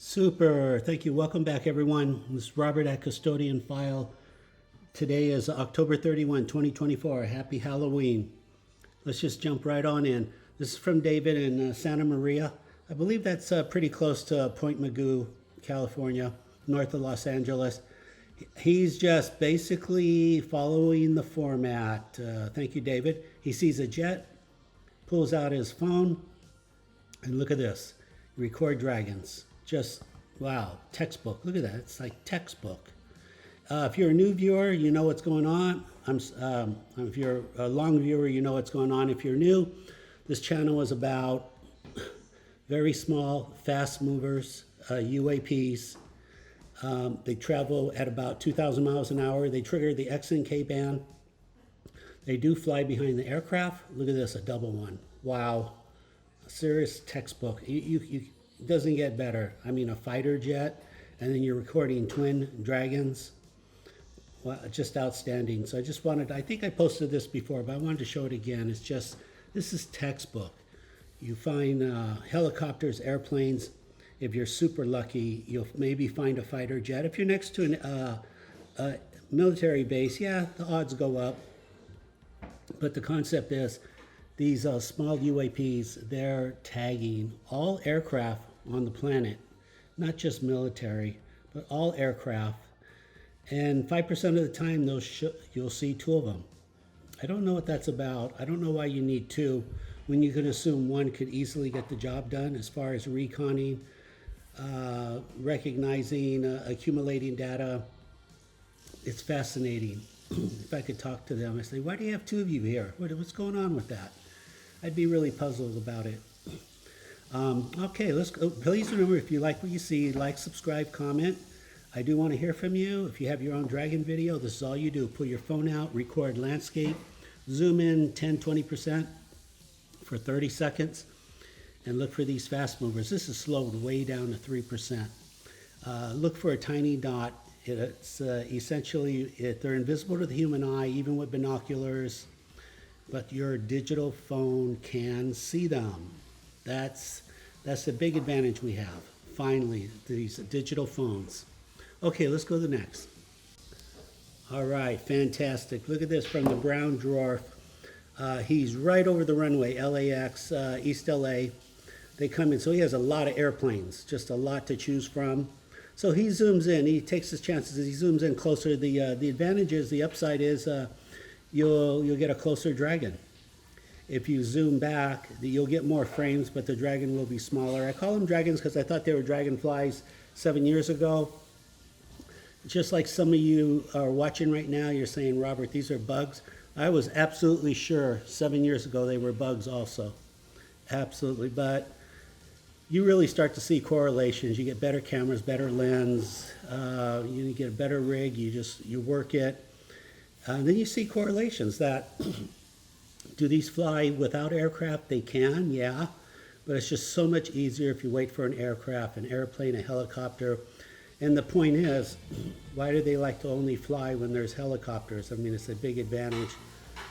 Super. Thank you. Welcome back, everyone. This is Robert at Custodian File. Today is October 31, 2024. Happy Halloween. Let's just jump right on in. This is from David in Santa Maria. I believe that's pretty close to Point Mugu, California, north of Los Angeles. He's just basically following the format. Thank you, David. He sees a jet, pulls out his phone, and look at this. Record dragons. Just, wow, textbook. Look at that. It's like textbook. If you're a new viewer, you know what's going on. If you're a long viewer, you know what's going on. If you're new, this channel is about very small, fast movers, UAPs. They travel at about 2,000 miles an hour. They trigger the X and K band. They do fly behind the aircraft. Look at this, a double one. Wow, a serious textbook. It doesn't get better. I mean, a fighter jet, and then you're recording twin dragons. Well, just outstanding. So I think I posted this before, but I wanted to show it again. It's just, this is textbook. You find helicopters, airplanes. If you're super lucky, you'll maybe find a fighter jet. If you're next to a military base, yeah, the odds go up. But the concept is, these small UAPs, they're tagging all aircraft on the planet, not just military, but all aircraft. And 5% of the time, you'll see two of them. I don't know what that's about. I don't know why you need two when you can assume one could easily get the job done as far as reconning, recognizing, accumulating data. It's fascinating. If I could talk to them, I say, why do you have two of you here? What's going on with that? I'd be really puzzled about it. Okay, let's go. Please remember, if you like what you see, like, subscribe, comment. I do want to hear from you. If you have your own dragon video, this is all you do. Pull your phone out, record landscape, zoom in 10, 20% for 30 seconds, and look for these fast movers. This is slowed way down to 3%. Look for a tiny dot. It's essentially, they're invisible to the human eye, even with binoculars, but your digital phone can see them. That's the big advantage we have, finally, these digital phones. Okay, let's go to the next. All right, fantastic. Look at this from the brown dwarf. He's right over the runway, LAX, East LA. They come in, so he has a lot of airplanes, just a lot to choose from. So he zooms in, he takes his chances, he zooms in closer. The advantage is, the upside is, you'll get a closer dragon. If you zoom back, you'll get more frames, but the dragon will be smaller. I call them dragons because I thought they were dragonflies 7 years ago. Just like some of you are watching right now, you're saying, Robert, these are bugs. I was absolutely sure 7 years ago they were bugs also. Absolutely, but you really start to see correlations. You get better cameras, better lens, you get a better rig, you work it. And then you see correlations that, do these fly without aircraft? They can, yeah, but it's just so much easier if you wait for an aircraft, an airplane, a helicopter. And the point is, why do they like to only fly when there's helicopters? I mean, it's a big advantage.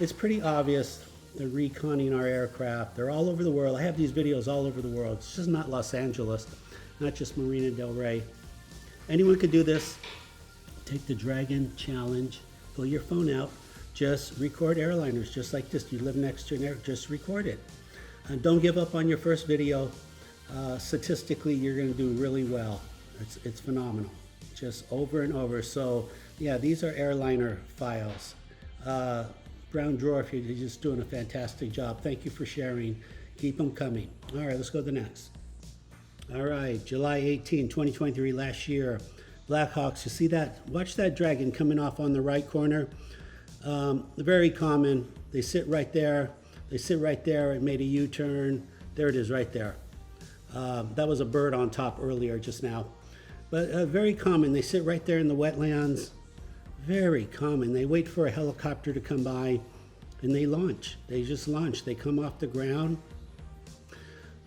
It's pretty obvious. They're reconning our aircraft. They're all over the world. I have these videos all over the world. It's just not Los Angeles, not just Marina del Rey. Anyone could do this. Take the Dragon Challenge. Pull your phone out. Just record airliners just like this. You live next to an air, just record it. And don't give up on your first video. Statistically, you're going to do really well. It's phenomenal, just over and over. So yeah, these are airliner files. Brown Dwarf, you're just doing a fantastic job. Thank you for sharing. Keep them coming. All right, let's go to the next. All right, July 18, 2023, last year. Blackhawks, you see that? Watch that dragon coming off on the right corner. Very common. They sit right there. They sit right there. It made a U-turn. There it is right there. That was a bird on top earlier just now. But very common. They sit right there in the wetlands. Very common. They wait for a helicopter to come by and they launch. They just launch. They come off the ground.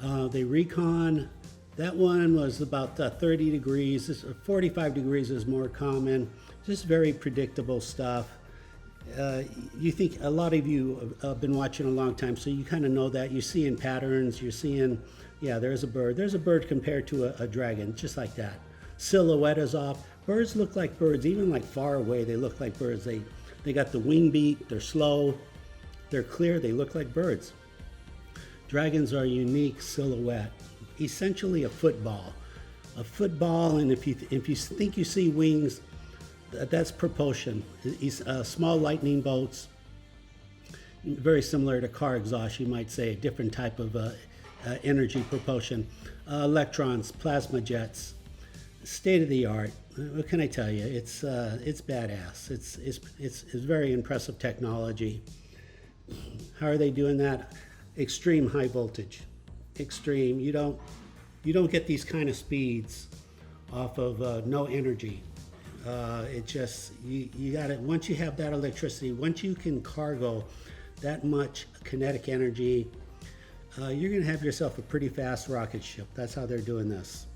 They recon. That one was about 30 degrees. 45 degrees is more common. Just very predictable stuff. You think a lot of you have been watching a long time, so you kind of know that. You're seeing patterns. You're seeing Yeah, there's a bird. There's a bird compared to a dragon, just like that. Silhouette is off. Birds look like birds, even like far away, they look like birds. They got the wing beat, they're slow, they're clear, they look like birds. Dragons are a unique silhouette, essentially a football. A football, and if you think you see wings, that's propulsion. Small lightning bolts, very similar to car exhaust, you might say, a different type of energy propulsion. Electrons, plasma jets, state of the art. What can I tell you? It's badass. It's very impressive technology. How are they doing that? Extreme high voltage. Extreme. You don't get these kind of speeds off of no energy. It just, you got it. Once you have that electricity, once you can cargo that much kinetic energy, you're going to have yourself a pretty fast rocket ship. That's how they're doing this.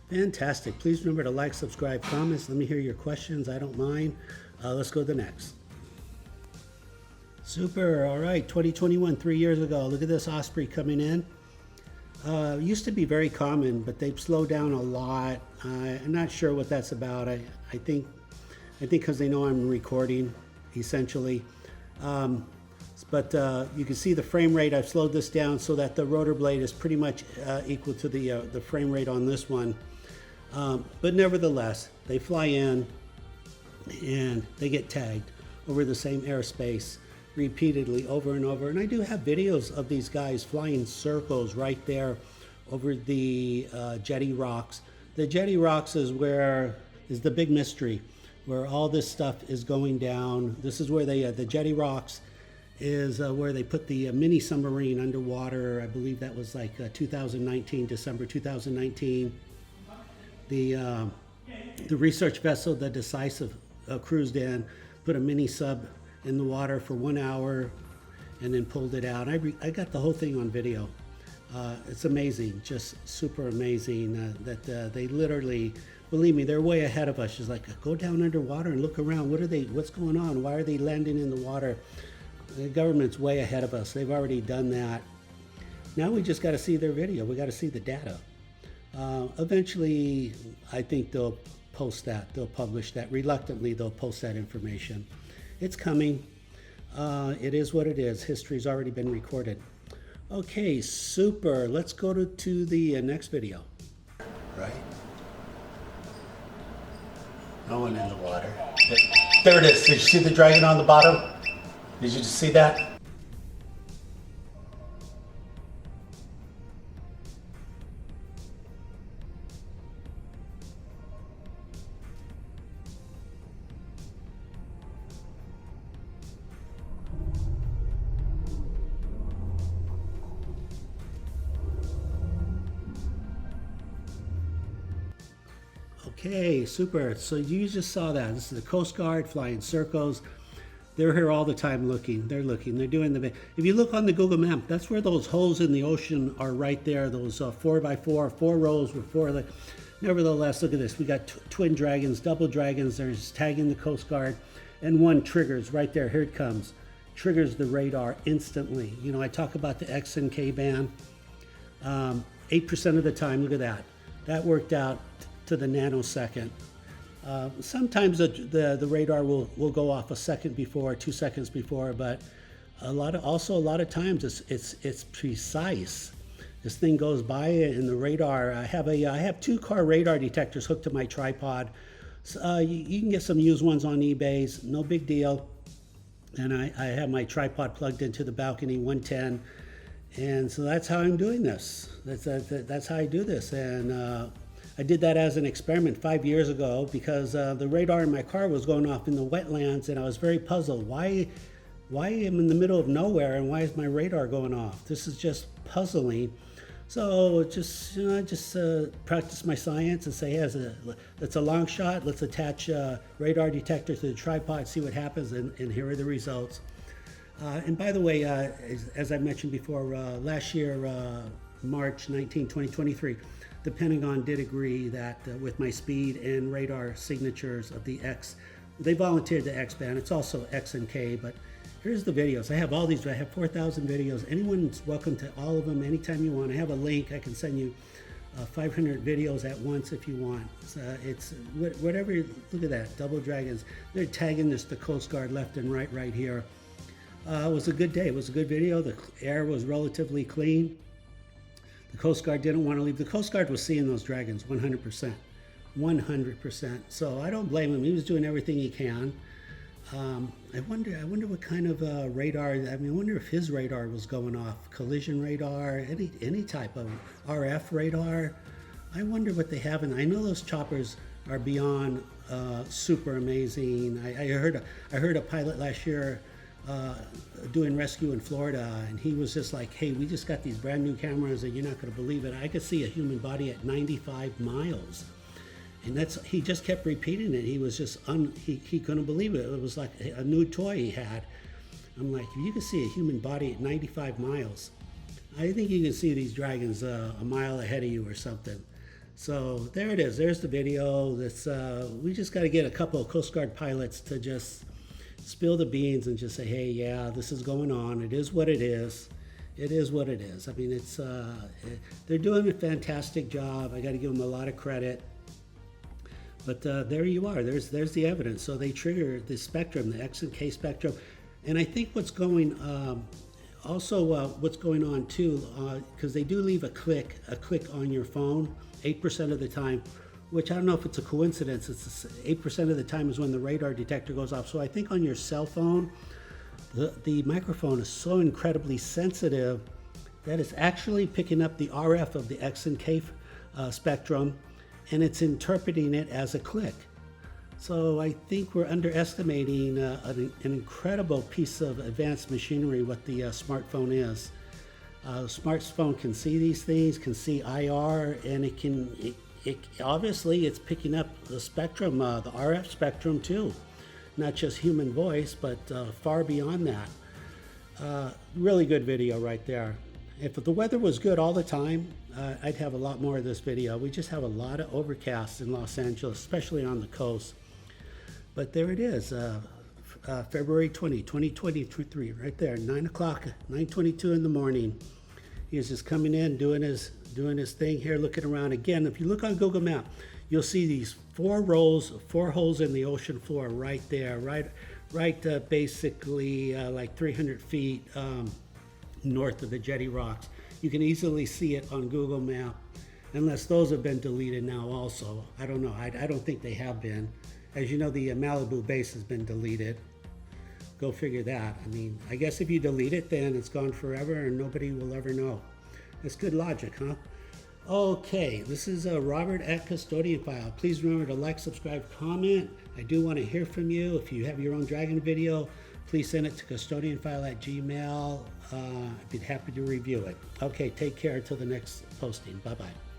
Fantastic. Please remember to like, subscribe, comments. Let me hear your questions. I don't mind. Let's go to the next. Super. All right. 2021, 3 years ago. Look at this Osprey coming in. Used to be very common, but they've slowed down a lot. I'm not sure what that's about. I think because they know I'm recording, essentially. But you can see the frame rate. I've slowed this down so that the rotor blade is pretty much equal to the frame rate on this one. But nevertheless, they fly in and they get tagged over the same airspace repeatedly over and over. And I do have videos of these guys flying circles right there over the jetty rocks. The jetty rocks is the big mystery, where all this stuff is going down. This is where the jetty rocks is where they put the mini submarine underwater. I believe that was like 2019, December 2019. The research vessel, the Decisive, cruised in, put a mini sub in the water for 1 hour, and then pulled it out. I got the whole thing on video. It's amazing, just super amazing that they literally, believe me, they're way ahead of us. Just like, go down underwater and look around. What's going on? Why are they landing in the water? The government's way ahead of us. They've already done that. Now we just got to see their video. We got to see the data. Eventually, I think they'll post that. They'll publish that. Reluctantly, they'll post that information. It's coming. It is what it is. History's already been recorded. Okay, super. Let's go to the next video. Right? No one in the water. There it is. Did you see the dragon on the bottom? Did you just see that? Okay, super. So you just saw that. This is the Coast Guard flying circles. They're here all the time looking. They're looking. They're doing the... If you look on the Google map, that's where those holes in the ocean are, right there. Those 4x4, 4 rows with 4... Nevertheless, look at this. We got twin dragons, double dragons. They're just tagging the Coast Guard. And one triggers right there. Here it comes. Triggers the radar instantly. You know, I talk about the X and K band. 8% of the time, look at that. That worked out to the nanosecond. Sometimes the radar will go off a second before, 2 seconds before, but a lot of times it's precise. This thing goes by and the radar. I have 2 car radar detectors hooked to my tripod. So, you can get some used ones on eBay's, no big deal. And I have my tripod plugged into the balcony 110, and so that's how I'm doing this. That's how I do this, and I did that as an experiment 5 years ago because the radar in my car was going off in the wetlands, and I was very puzzled. Why am I in the middle of nowhere, and why is my radar going off? This is just puzzling. So I just practice my science and say, hey, that's a long shot. Let's attach a radar detector to the tripod, see what happens, and here are the results. And by the way, as I mentioned before, last year, March 19, 2023, the Pentagon did agree that with my speed and radar signatures of the X, they volunteered the X band. It's also X and K, but Here's the videos. I have all these. I have 4,000 videos. Anyone's welcome to all of them anytime you want. I have a link. I can send you 500 videos at once if you want. It's whatever. Look at that, double dragons. They're tagging the Coast Guard left and right here. It was a good day. It was a good video. The air was relatively clean. The Coast Guard didn't want to leave. The Coast Guard was seeing those dragons 100%. 100%. So I don't blame him. He was doing everything he can. I wonder what kind of radar. I mean, I wonder if his radar was going off, collision radar, any type of RF radar. I wonder what they have. And I know those choppers are beyond super amazing. I heard a pilot last year doing rescue in Florida, and he was just like, "Hey, we just got these brand new cameras, and you're not going to believe it. I could see a human body at 95 miles." And he just kept repeating it. He was just, he couldn't believe it. It was like a new toy he had. I'm like, if you can see a human body at 95 miles, I think you can see these dragons a mile ahead of you or something. So there it is. There's the video. We just got to get a couple of Coast Guard pilots to just spill the beans and just say, hey, yeah, this is going on. It is what it is. It is what it is. I mean, they're doing a fantastic job. I got to give them a lot of credit. But there you are. There's the evidence. So they trigger the spectrum, the X and K spectrum, and I think what's going what's going on too, because they do leave a click on your phone 8% of the time, which I don't know if it's a coincidence. It's 8% of the time is when the radar detector goes off. So I think on your cell phone, the microphone is so incredibly sensitive that it's actually picking up the RF of the X and K spectrum, and it's interpreting it as a click. So I think we're underestimating an incredible piece of advanced machinery, what the smartphone is. Smartphone can see these things, can see IR, and it obviously it's picking up the spectrum, the RF spectrum too. Not just human voice, but far beyond that. Really good video right there. If the weather was good all the time, I'd have a lot more of this video. We just have a lot of overcast in Los Angeles, especially on the coast. But there it is, February 20, 2023, right there, 9 o'clock, 9:22 in the morning. He was just coming in, doing his thing here, looking around. Again, if you look on Google Map, you'll see these 4 holes in the ocean floor right there, right basically like 300 feet north of the jetty rocks. You can easily see it on Google Map, unless those have been deleted now also. I don't know. I don't think they have been. As you know, the Malibu base has been deleted. Go figure that. I mean, I guess if you delete it, then it's gone forever and nobody will ever know. That's good logic, huh? Okay, this is Robert at Custodian File. Please remember to like, subscribe, comment. I do want to hear from you. If you have your own dragon video, please send it to custodianfile@gmail.com. I'd be happy to review it. Okay, take care until the next posting. Bye-bye.